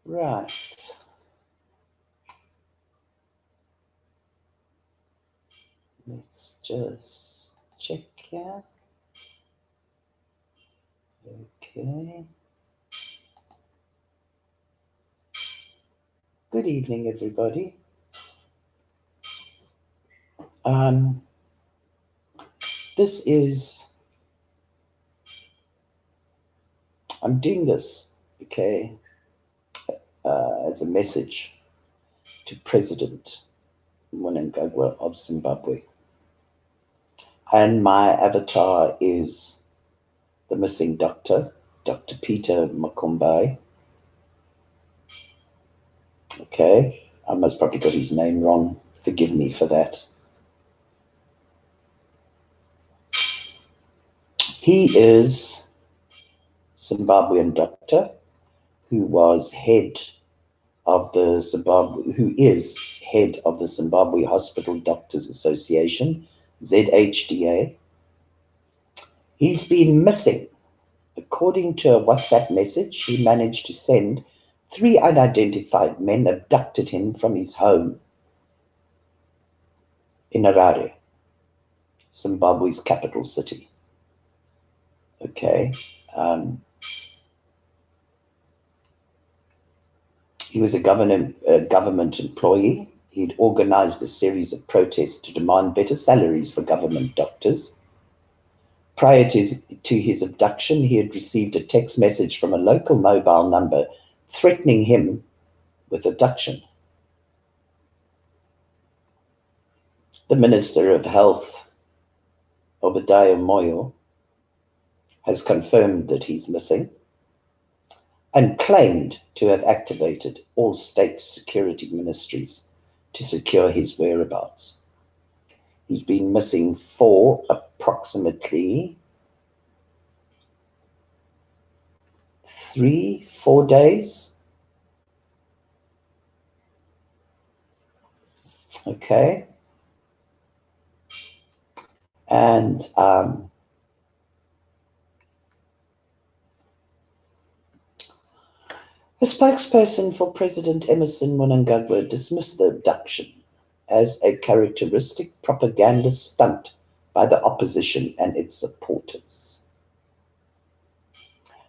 Right. Let's just check here. Okay. Good evening, everybody. This is, I'm doing this, okay, as a message to President Mnangagwa of Zimbabwe. And my avatar is the missing doctor, Dr. Peter Magombeyi. Okay, I most probably got his name wrong. Forgive me for that. He is Zimbabwean doctor who was head of the Zimbabwe, who is head of the Zimbabwe Hospital Doctors Association, ZDHA. He's been missing. According to a WhatsApp message he managed to send, 3 unidentified men abducted him from his home in Harare, Zimbabwe's capital city. Okay. He was a government employee. He'd organized a series of protests to demand better salaries for government doctors. Prior to his abduction, he had received a text message from a local mobile number threatening him with abduction. The Minister of Health, Obadiah Moyo, has confirmed that he's missing and claimed to have activated all state security ministries to secure his whereabouts. He's been missing for approximately 3-4 days. Okay. And the spokesperson for President Emerson Mnangagwa dismissed the abduction as a characteristic propaganda stunt by the opposition and its supporters.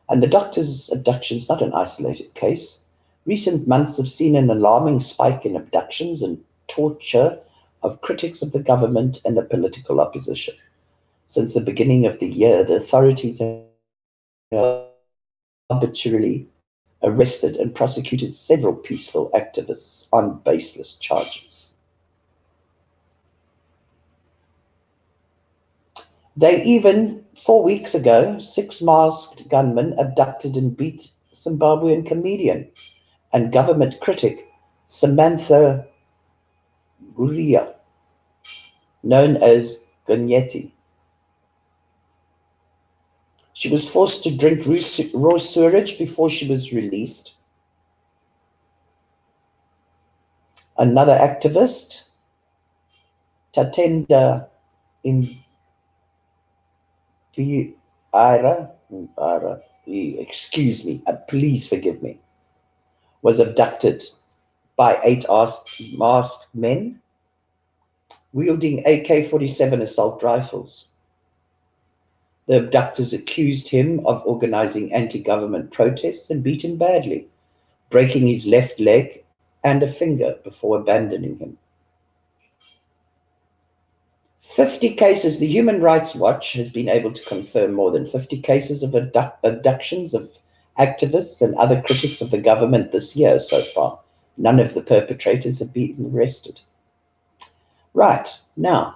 And the doctor's abduction is not an isolated case. Recent months have seen an alarming spike in abductions and torture of critics of the government and the political opposition. Since the beginning of the year, the authorities have arbitrarily arrested and prosecuted several peaceful activists on baseless charges. They even, 4 weeks ago, 6 masked gunmen abducted and beat Zimbabwean comedian and government critic Samantha Guria, known as Gonyeti. She was forced to drink raw sewage before she was released. Another activist, Tatenda excuse me, please forgive me, was abducted by 8 masked men wielding AK-47 assault rifles. The abductors accused him of organizing anti-government protests and beat him badly, breaking his left leg and a finger before abandoning him. 50 cases, the Human Rights Watch has been able to confirm more than 50 cases of abductions of activists and other critics of the government this year so far. None of the perpetrators have been arrested. Right, now,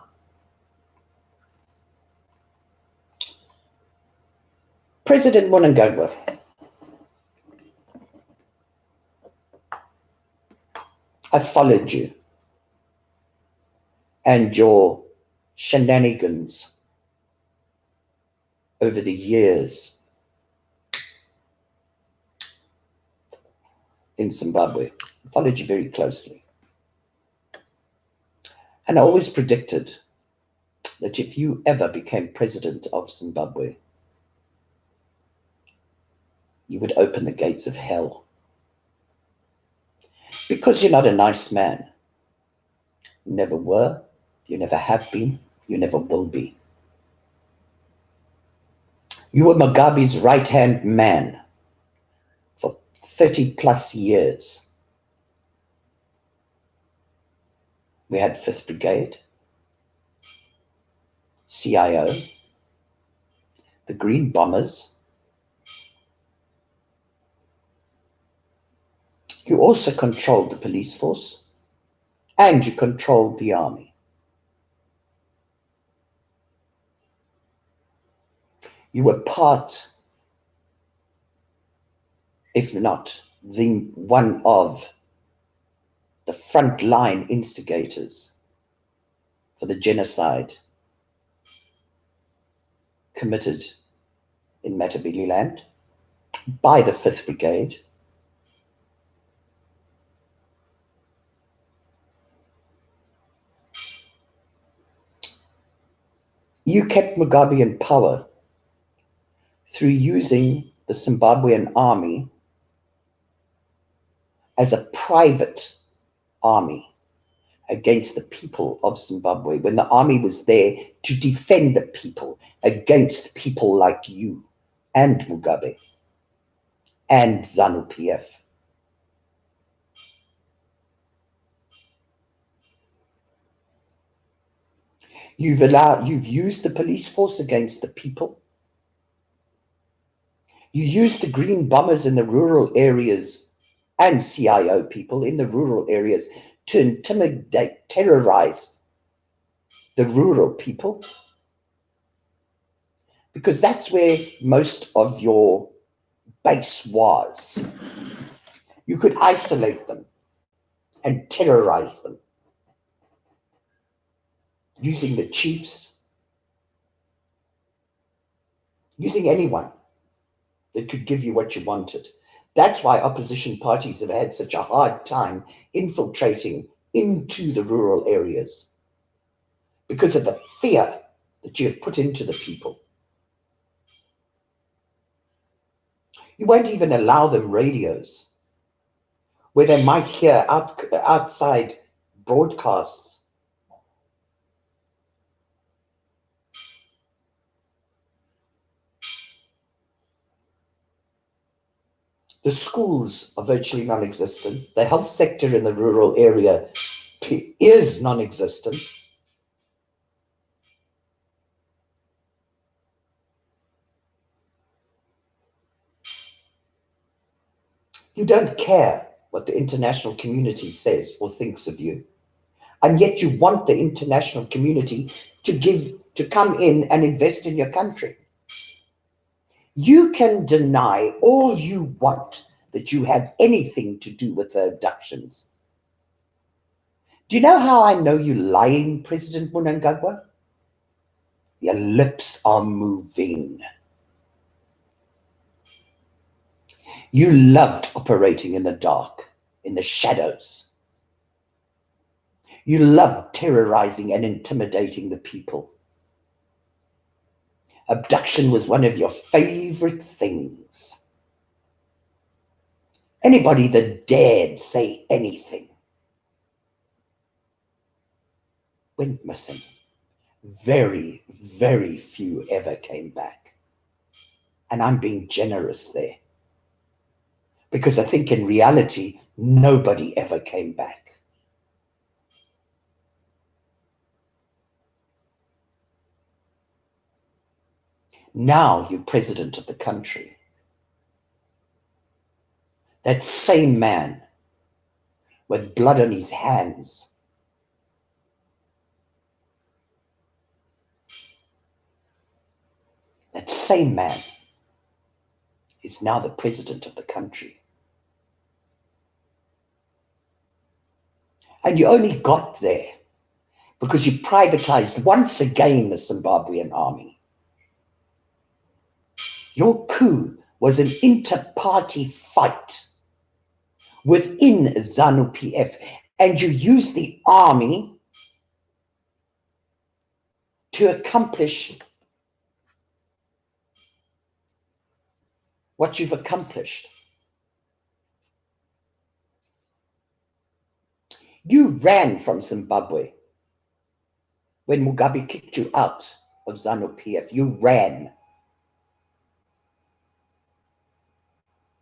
President Mnangagwa, I followed you and your shenanigans over the years in Zimbabwe. I followed you very closely. And I always predicted that if you ever became president of Zimbabwe, you would open the gates of hell Because you're not a nice man. You never were, you never have been, you never will be. You were Mugabe's right-hand man for 30 plus years. We had 5th Brigade, CIO, the Green Bombers. You also controlled the police force and you controlled the army. You were part, if not the one of the frontline instigators for the genocide committed in Matabeleland by the 5th Brigade. You kept Mugabe in power through using the Zimbabwean army as a private army against the people of Zimbabwe, when the army was there to defend the people against people like you and Mugabe and ZANU-PF. You've used the police force against the people. You used the Green Bombers in the rural areas and CIO people in the rural areas to intimidate, terrorize the rural people, because that's where most of your base was. You could isolate them and terrorize them using the chiefs, using anyone that could give you what you wanted. That's why opposition parties have had such a hard time infiltrating into the rural areas, because of the fear that you have put into the people. You won't even allow them radios where they might hear outside broadcasts. The schools are virtually non-existent. The health sector in the rural area is non-existent. You don't care what the international community says or thinks of you. And yet you want the international community to come in and invest in your country. You can deny all you want that you have anything to do with the abductions. Do you know how I know you're lying, President Mnangagwa? Your lips are moving. You loved operating in the dark, in the shadows. You loved terrorizing and intimidating the people. Abduction was one of your favorite things. Anybody that dared say anything went missing. Very, very few ever came back. And I'm being generous there, because I think in reality, nobody ever came back. Now you're president of the country. That same man with blood on his hands, that same man is now the president of the country. And you only got there because you privatized once again the Zimbabwean army. Your coup was an inter-party fight within ZANU-PF, and you used the army to accomplish what you've accomplished. You ran from Zimbabwe. When Mugabe kicked you out of ZANU-PF, you ran.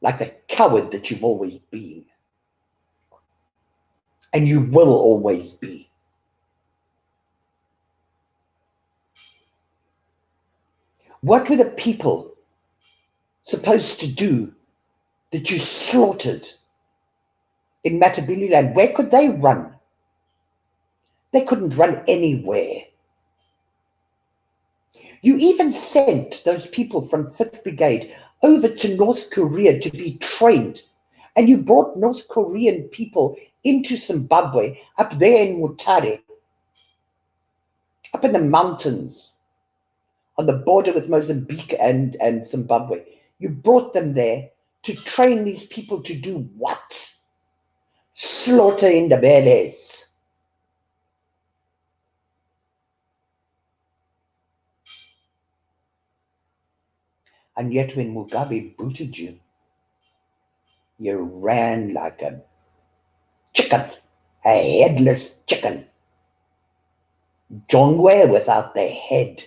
Like the coward that you've always been. And you will always be. What were the people supposed to do that you slaughtered in Matabeleland? Where could they run? They couldn't run anywhere. You even sent those people from 5th Brigade over to North Korea to be trained. And you brought North Korean people into Zimbabwe, up there in Mutare, up in the mountains, on the border with Mozambique and Zimbabwe. You brought them there to train these people to do what? Slaughter in the bellies. And yet when Mugabe booted you, you ran like a chicken, a headless chicken. Jongwe without the head.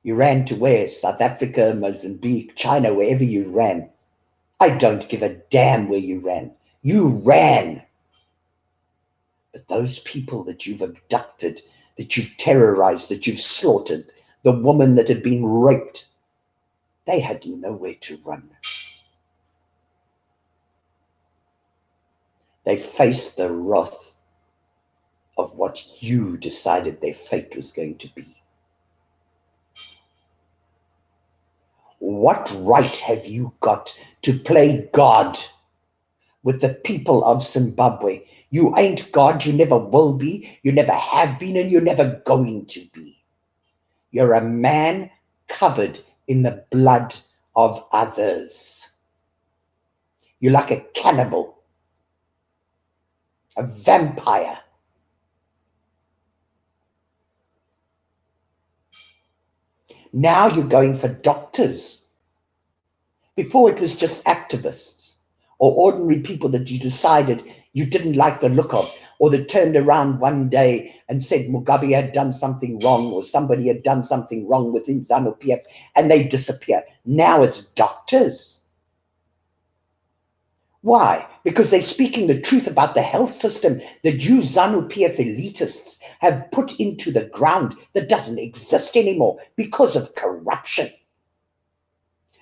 You ran to where? South Africa, Mozambique, China, wherever you ran. I don't give a damn where you ran. You ran. But those people that you've abducted, that you've terrorized, that you've slaughtered, the woman that had been raped, they had nowhere to run. They faced the wrath of what you decided their fate was going to be. What right have you got to play God with the people of Zimbabwe? You ain't God, you never will be, you never have been, and you're never going to be. You're a man covered in the blood of others. You're like a cannibal, a vampire. Now you're going for doctors. Before it was just activists or ordinary people that you decided you didn't like the look of, or that turned around one day and said Mugabe had done something wrong, or somebody had done something wrong within ZANU-PF, and they disappear. Now it's doctors. Why? Because they're speaking the truth about the health system that you ZANU-PF elitists have put into the ground that doesn't exist anymore because of corruption.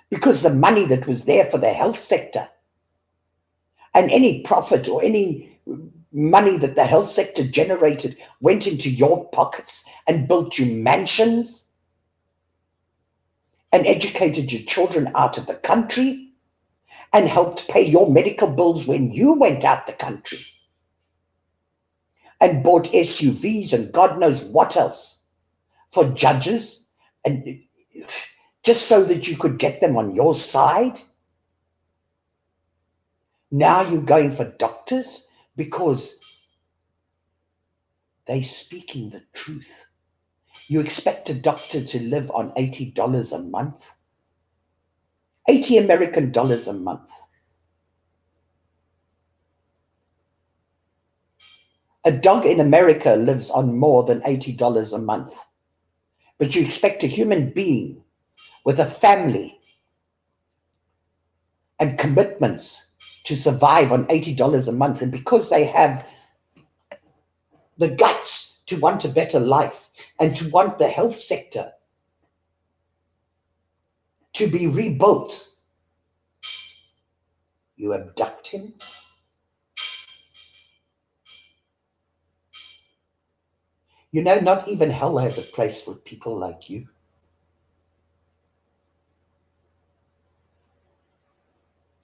Because the money that was there for the health sector and any profit or any money that the health sector generated went into your pockets and built you mansions and educated your children out of the country and helped pay your medical bills when you went out the country and bought SUVs and God knows what else for judges, and just so that you could get them on your side. Now you're going for doctors because they're speaking the truth. You expect a doctor to live on $80 a month? 80 American dollars a month. A dog in America lives on more than $80 a month. But you expect a human being with a family and commitments to survive on $80 a month. And because they have the guts to want a better life and to want the health sector to be rebuilt, you abduct him. You know, not even hell has a place for people like you.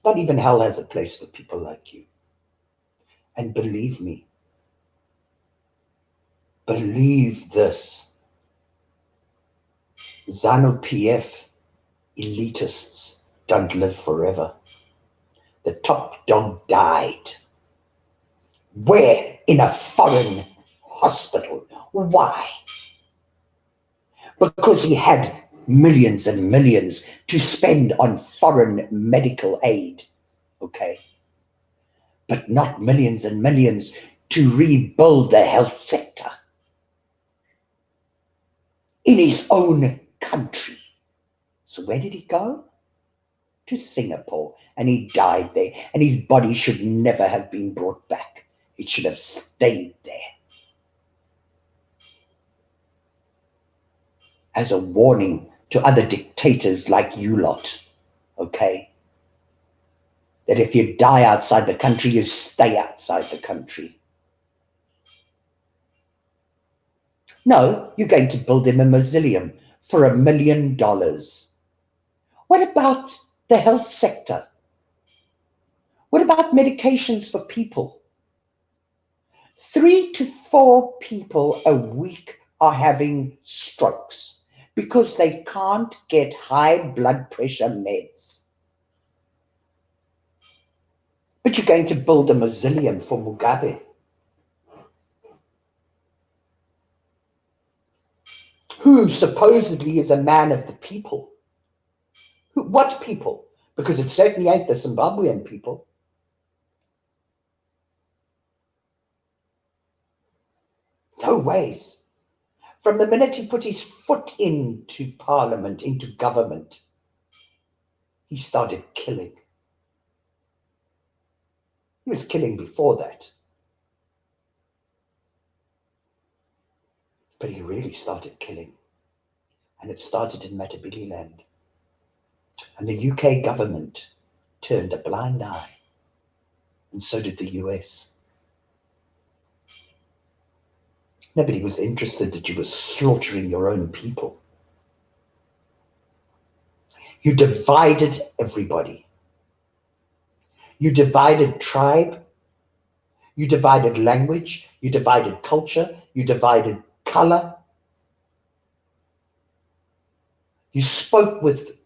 Not even hell has a place for people like you. And believe me, believe this, ZANU-PF elitists don't live forever. The top dog died. Where? In a foreign hospital. Why? Because he had millions and millions to spend on foreign medical aid. Okay? but not millions and millions to rebuild the health sector in his own country. So where did he go? To Singapore, and he died there, and his body should never have been brought back. It should have stayed there as a warning to other dictators like you lot, okay? That if you die outside the country, you stay outside the country. No, you're going to build him a mausoleum for $1 million. What about the health sector? What about medications for people? 3 to 4 people a week are having strokes because they can't get high blood pressure meds. But you're going to build a mausoleum for Mugabe, who supposedly is a man of the people. What people? Because it certainly ain't the Zimbabwean people. No ways. From the minute he put his foot into parliament, into government, he started killing. He was killing before that. But he really started killing. And it started in Matabeleland. And the UK government turned a blind eye. And so did the US. Nobody was interested that you were slaughtering your own people. You divided everybody. You divided tribe. You divided language. You divided culture. You divided color. You spoke with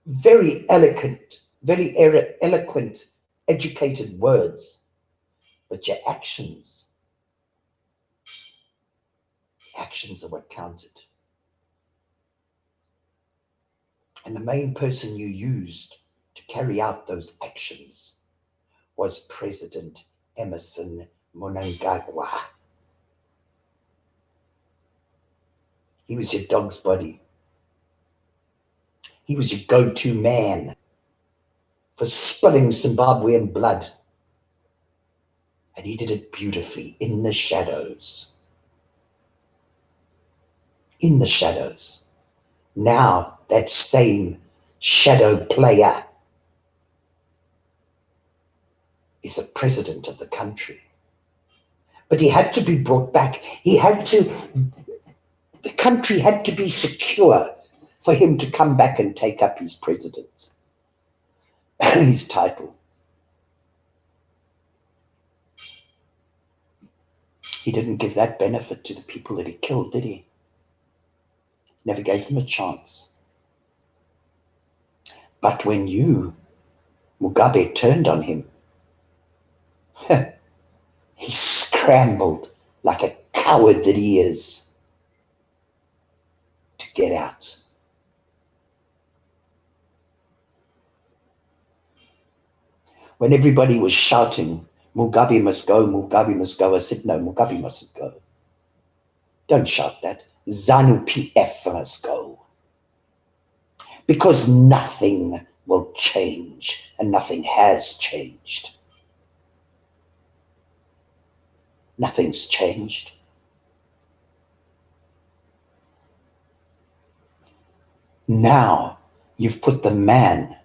very eloquent, educated words, but your actions are what counted. And the main person you used to carry out those actions was President Emerson Mnangagwa. He was your dog's body. He was your go-to man for spilling Zimbabwean blood. And he did it beautifully in the shadows. In the shadows. Now that same shadow player is the president of the country. But he had to be brought back. The country had to be secure for him to come back and take up his president, his title. He didn't give that benefit to the people that he killed, did he? Never gave them a chance. But when Mugabe, turned on him, he scrambled like a coward that he is to get out. When everybody was shouting, Mugabe must go, Mugabe must go, I said, no, Mugabe mustn't go. Don't shout that. ZANU-PF must go. Because nothing will change, and nothing has changed. Nothing's changed. Now you've put the man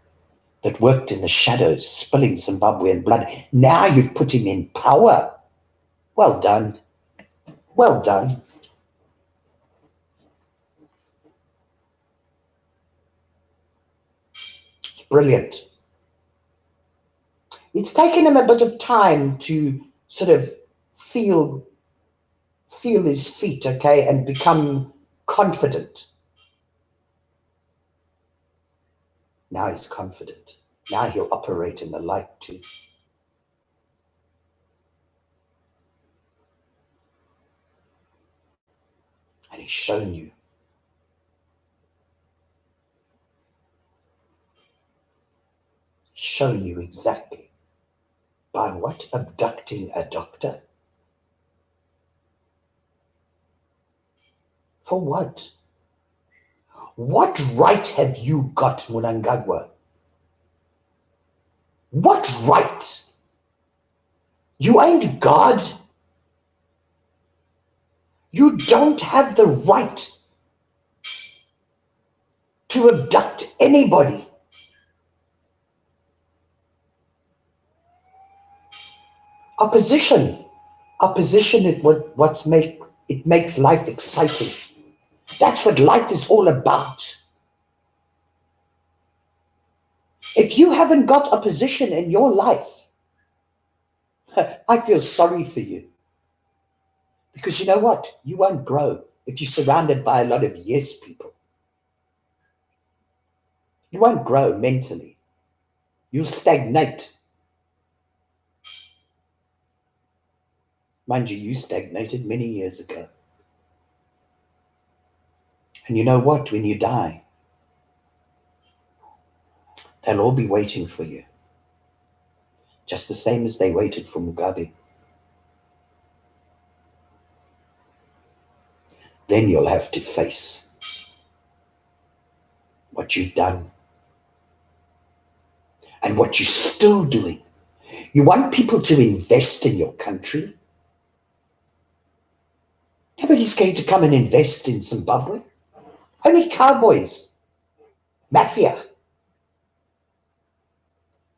that worked in the shadows, spilling Zimbabwean blood, now you've put him in power. Well done. Well done. It's brilliant. It's taken him a bit of time to sort of feel his feet, okay, and become confident. Now he's confident. Now he'll operate in the light too. And he's shown you. Shown you exactly By what? Abducting a doctor? For what? What right have you got, Mnangagwa? What right? You ain't God. You don't have the right to abduct anybody. Opposition, it makes life exciting. That's what life is all about. If you haven't got opposition in your life, I feel sorry for you. Because you know what? You won't grow if you're surrounded by a lot of yes people. You won't grow mentally. You'll stagnate. Mind you stagnated many years ago. And you know what? When you die, they'll all be waiting for you. Just the same as they waited for Mugabe. Then you'll have to face what you've done and what you're still doing. You want people to invest in your country? Nobody's going to come and invest in Zimbabwe. Only cowboys, mafia,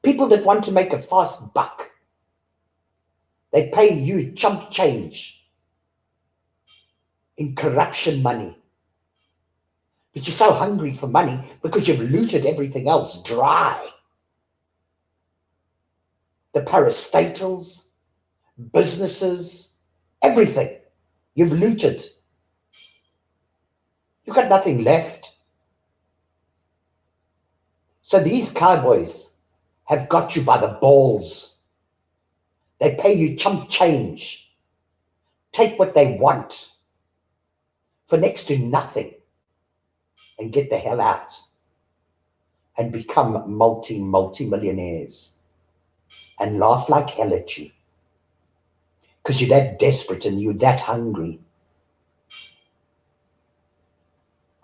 people that want to make a fast buck. They pay you chump change in corruption money. But you're so hungry for money because you've looted everything else dry. The parastatals, businesses, everything. You've looted. You've got nothing left. So these cowboys have got you by the balls. They pay you chump change. Take what they want for next to nothing and get the hell out and become multi-millionaires and laugh like hell at you because you're that desperate and you're that hungry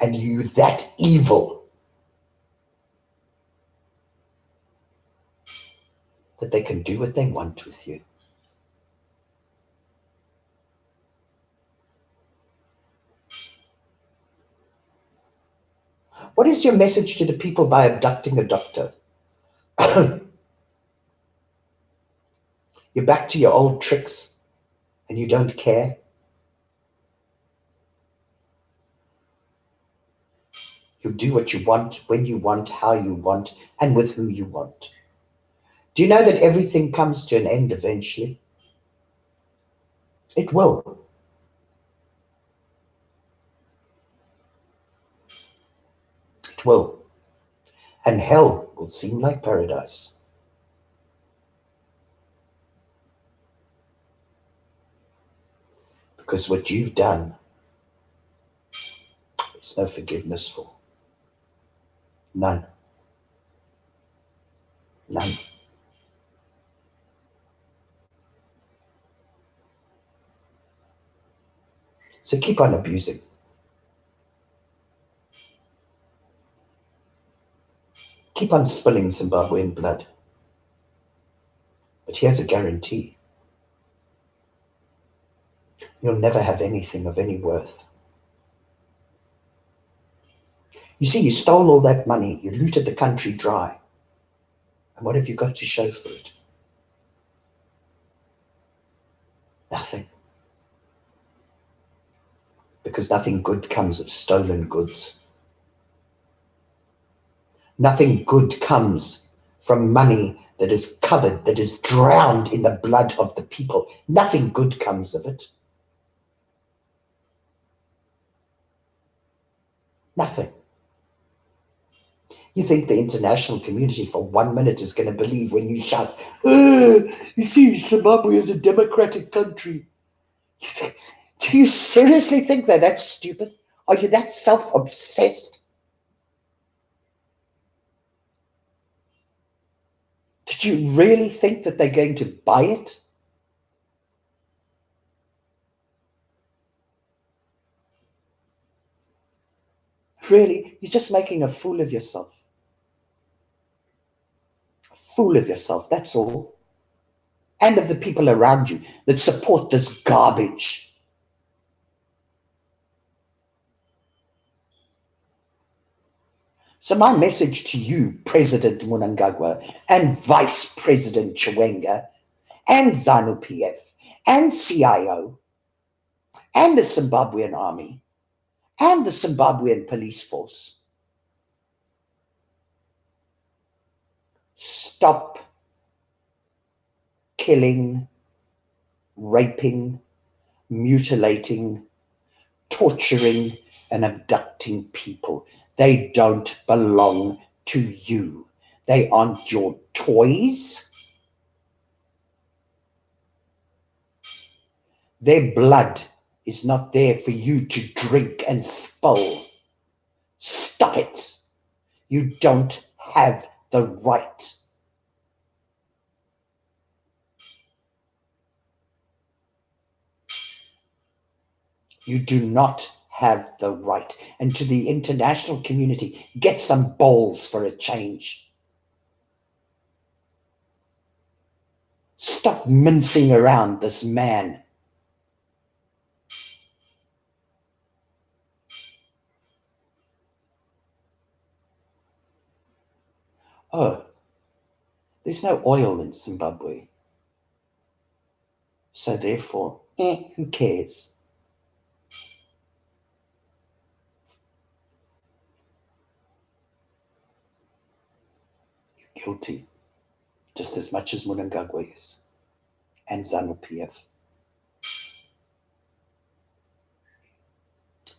and you're that evil that they can do what they want with you. What is your message to the people by abducting a doctor? You're back to your old tricks and you don't care. You do what you want, when you want, how you want, and with who you want. Do you know that everything comes to an end eventually? It will. It will. And hell will seem like paradise. Because what you've done, there's no forgiveness for. None. None. So keep on abusing. Keep on spilling Zimbabwean blood. But here's a guarantee. You'll never have anything of any worth. You see, you stole all that money, you looted the country dry. And what have you got to show for it? Nothing. Because nothing good comes of stolen goods. Nothing good comes from money that is covered, that is drowned in the blood of the people. Nothing good comes of it. Nothing. You think the international community for 1 minute is going to believe when you shout, you see, Zimbabwe is a democratic country. Do you seriously think they're that stupid? Are you that self-obsessed? Did you really think that they're going to buy it? Really, you're just making a fool of yourself. A fool of yourself, that's all. And of the people around you that support this garbage. So my message to you, President Mnangagwa and Vice President Chiwenga and ZANU-PF and CIO and the Zimbabwean army and the Zimbabwean police force, stop killing, raping, mutilating, torturing, and abducting people. They don't belong to you. They aren't your toys. Their blood is not there for you to drink and spill. Stop it. You don't have the right. You do not have the right. And to the international community, get some balls for a change. Stop mincing around this man. Oh, there's no oil in Zimbabwe. So therefore, who cares? You're guilty, just as much as Mnangagwa is, and ZANU-PF.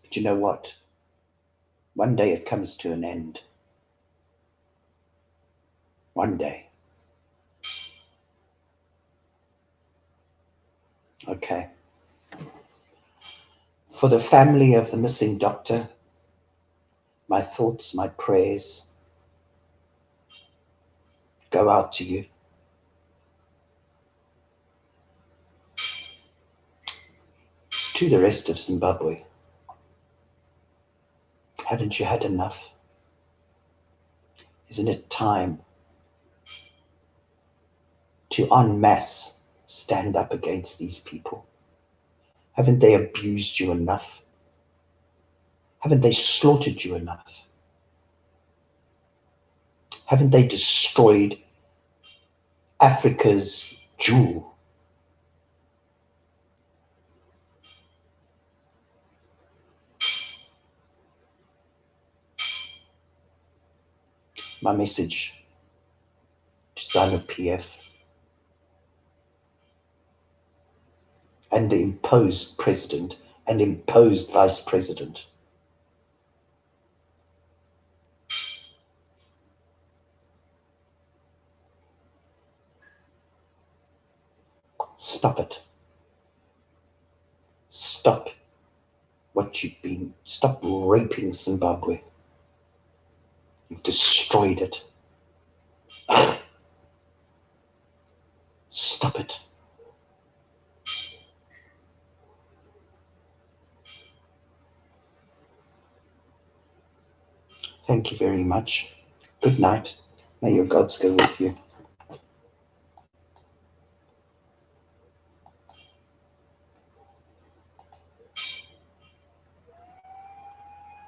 But you know what? One day it comes to an end. One day. Okay. For the family of the missing doctor, my thoughts, my prayers go out to you. To the rest of Zimbabwe. Haven't you had enough? Isn't it time to en masse stand up against these people? Haven't they abused you enough? Haven't they slaughtered you enough? Haven't they destroyed Africa's jewel? My message to ZANU-PF and the imposed president and imposed vice president. Stop it. Stop what you've been. Stop raping Zimbabwe. You've destroyed it. Stop it. Thank you very much. Good night. May your gods go with you.